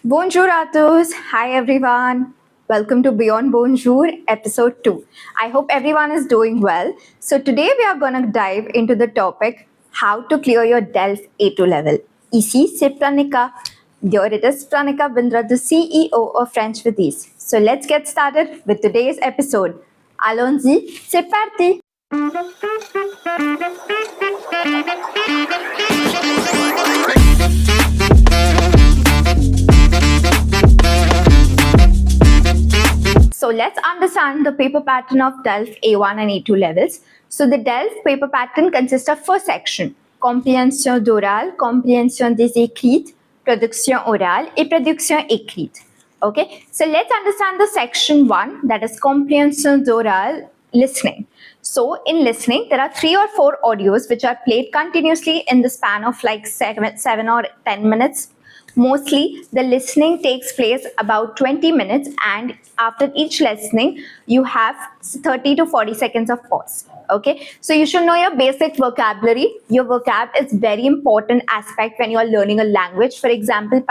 Bonjour à tous. Hi everyone. Welcome to Beyond Bonjour episode 2. I hope everyone is doing well. So today we are going to dive into the topic how to clear your DELF A2 level. Ici c'est Pranika. Here it is Pranika Bindra, the CEO of French with Ease. So let's get started with today's episode. Allons-y, c'est parti. So let's understand the paper pattern of DELF A1 and A2 levels. So the DELF paper pattern consists of four sections: compréhension d'oral, compréhension des écrits, production orale, et production écrite. Okay, so let's understand the section 1, that is compréhension d'oral, listening. So in listening, there are 3 or 4 audios which are played continuously in the span of like 7 or 10 minutes. Mostly the listening takes place about 20 minutes, and after each listening you have 30 to 40 seconds of pause. Okay, so you should know your basic vocabulary. Your vocab is very important aspect when you are learning a language. For example,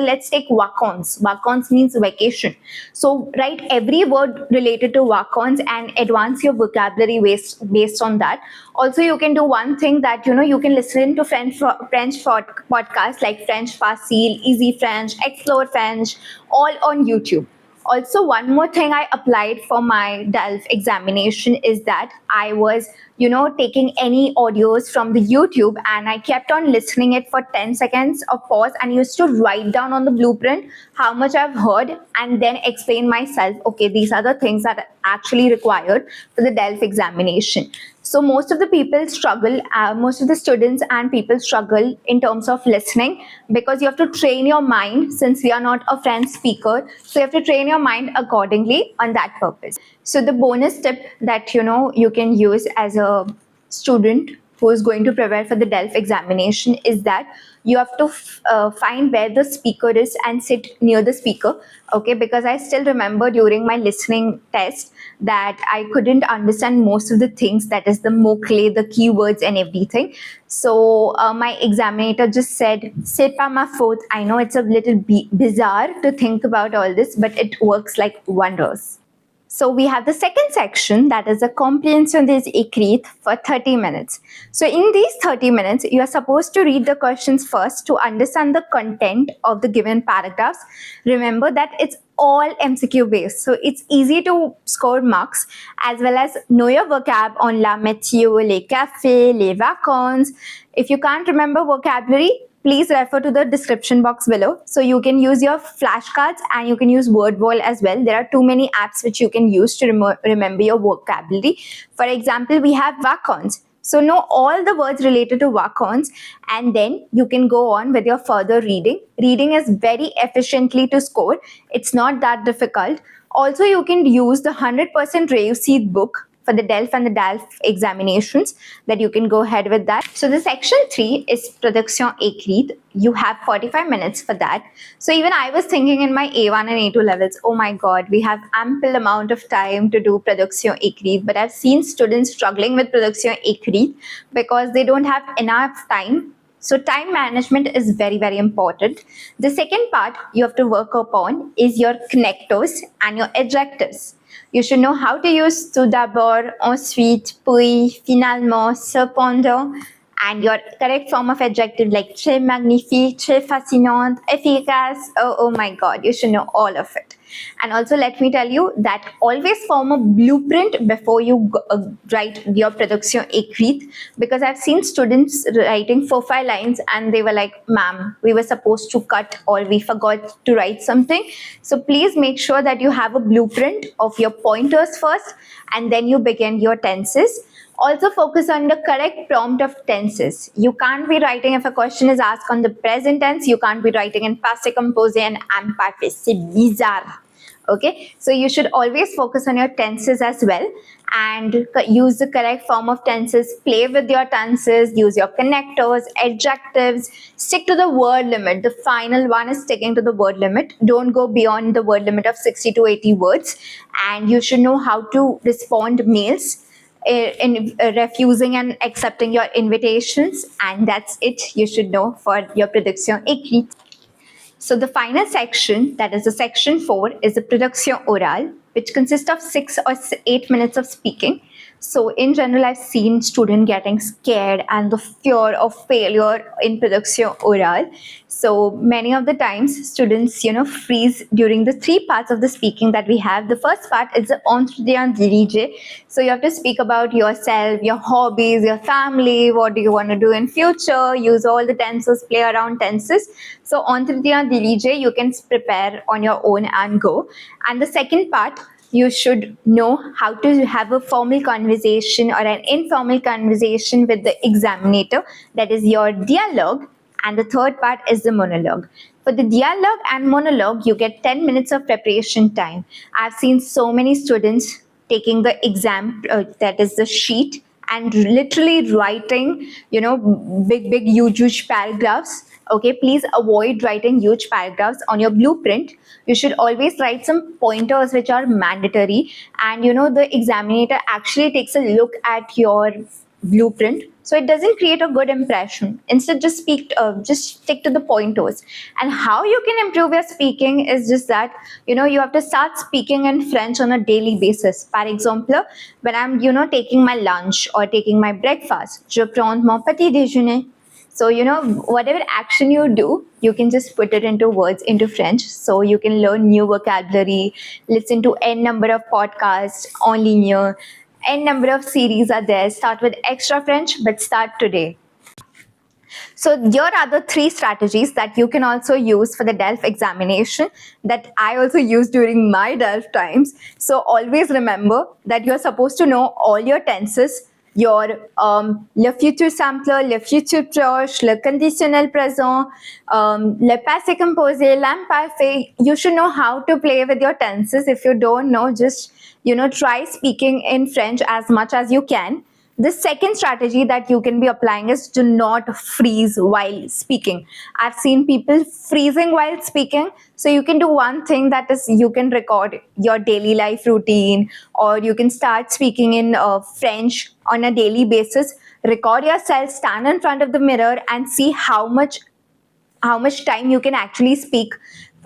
let's take vacances. Vacances means vacation. So write every word related to vacances and advance your vocabulary based on that. Also, you can do one thing that you can listen to French podcasts like French Facile, Easy French, Explore French, all on YouTube. Also, one more thing I applied for my DELF examination is that I was, taking any audios from the YouTube, and I kept on listening it for 10 seconds of pause and used to write down on the blueprint how much I've heard and then explain myself, okay, these are the things that are actually required for the DELF examination. So most of the people struggle, most of the students and people struggle in terms of listening, because you have to train your mind since we are not a French speaker. So you have to train your mind accordingly on that purpose. So the bonus tip that you can use as a student who is going to prepare for the DELF examination is that you have to find where the speaker is and sit near the speaker. Okay, because I still remember during my listening test that I couldn't understand most of the things, that is the mots-clés, the keywords and everything. So my examiner just said, c'est pas ma faute. I know it's a little bizarre to think about all this, but it works like wonders. So we have the second section, that is a comprehension des écrits, for 30 minutes. So in these 30 minutes, you are supposed to read the questions first to understand the content of the given paragraphs. Remember that it's all MCQ based, so it's easy to score marks, as well as know your vocab on la météo, les cafés, les vacances. If you can't remember vocabulary, please refer to the description box below. So you can use your flashcards and you can use Wordwall as well. There are too many apps which you can use to remember your vocabulary. For example, we have vacances. So know all the words related to vacances, and then you can go on with your further reading. Reading is very efficiently to score. It's not that difficult. Also, you can use the 100% Réussite book for the DELF and the DALF examinations, that you can go ahead with that. So the section 3 is production écrite. You have 45 minutes for that. So even I was thinking in my A1 and A2 levels, oh my God, we have ample amount of time to do production écrite. But I've seen students struggling with production écrite because they don't have enough time. So time management is very, very important. The second part you have to work upon is your connectors and your adjectives. You should know how to use tout d'abord, ensuite, puis, finalement, cependant, and your correct form of adjective like très magnifique, très fascinante, efficace. Oh my God, you should know all of it. And also let me tell you that always form a blueprint before you write your production écrite, because I've seen students writing 4-5 lines and they were like, ma'am, we were supposed to cut or we forgot to write something. So please make sure that you have a blueprint of your pointers first, and then you begin your tenses. Also focus on the correct prompt of tenses. You can't be writing, if a question is asked on the present tense, you can't be writing in passé composé and imparfait. C'est bizarre. Okay, so you should always focus on your tenses as well, and use the correct form of tenses, play with your tenses, use your connectors, adjectives, stick to the word limit. The final one is sticking to the word limit. Don't go beyond the word limit of 60 to 80 words, and you should know how to respond mails in refusing and accepting your invitations, and that's it you should know for your production écrite. So the final section, that is the section 4, is the production orale, which consists of 6 or 8 minutes of speaking. So in general, I've seen students getting scared and the fear of failure in production orale. So many of the times students, freeze during the 3 parts of the speaking that we have. The first part is the entretien dirigé. So you have to speak about yourself, your hobbies, your family, what do you want to do in future, use all the tenses, play around tenses. So entretien dirigé, you can prepare on your own and go. And the second part, you should know how to have a formal conversation or an informal conversation with the examinator, that is your dialogue. And the third part is the monologue. For the dialogue and monologue, you get 10 minutes of preparation time. I've seen so many students taking the exam, that is the sheet, and literally writing, big, huge paragraphs. Okay, please avoid writing huge paragraphs on your blueprint. You should always write some pointers which are mandatory, and the examiner actually takes a look at your blueprint, so it doesn't create a good impression. Instead, just stick to the pointers. And how you can improve your speaking is just that you have to start speaking in French on a daily basis. For example, when I'm taking my lunch or taking my breakfast, je prends mon petit déjeuner. So, whatever action you do, you can just put it into words into French. So you can learn new vocabulary, listen to n number of podcasts en ligne, n number of series are there. Start with extra French, but start today. So here are the 3 strategies that you can also use for the DELF examination that I also use during my DELF times. So always remember that you're supposed to know all your tenses, your le futur simple, le futur proche, le conditionnel présent, le passé composé, l'imparfait. You should know how to play with your tenses. If you don't know, just try speaking in French as much as you can. The second strategy that you can be applying is do not freeze while speaking. I've seen people freezing while speaking. So you can do one thing, that is you can record your daily life routine, or you can start speaking in French on a daily basis. Record yourself, stand in front of the mirror and see how much time you can actually speak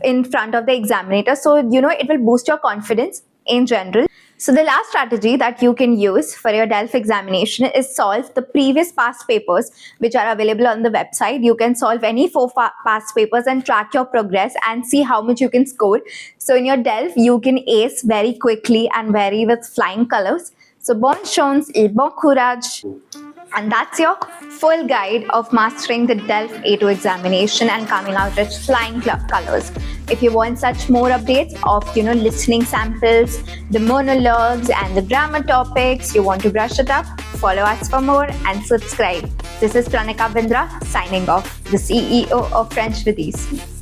in front of the examiner. So, it will boost your confidence in general. So the last strategy that you can use for your DELF examination is solve the previous past papers which are available on the website. You can solve any 4 past papers and track your progress and see how much you can score. So in your DELF, you can ace very quickly and very with flying colors. So bonne chance et bon courage. And that's your full guide of mastering the DELF A2 examination and coming out with flying colors. If you want such more updates of listening samples, the monologues and the grammar topics, you want to brush it up, follow us for more and subscribe. This is Pranika Bindra signing off, the CEO of French with Ease.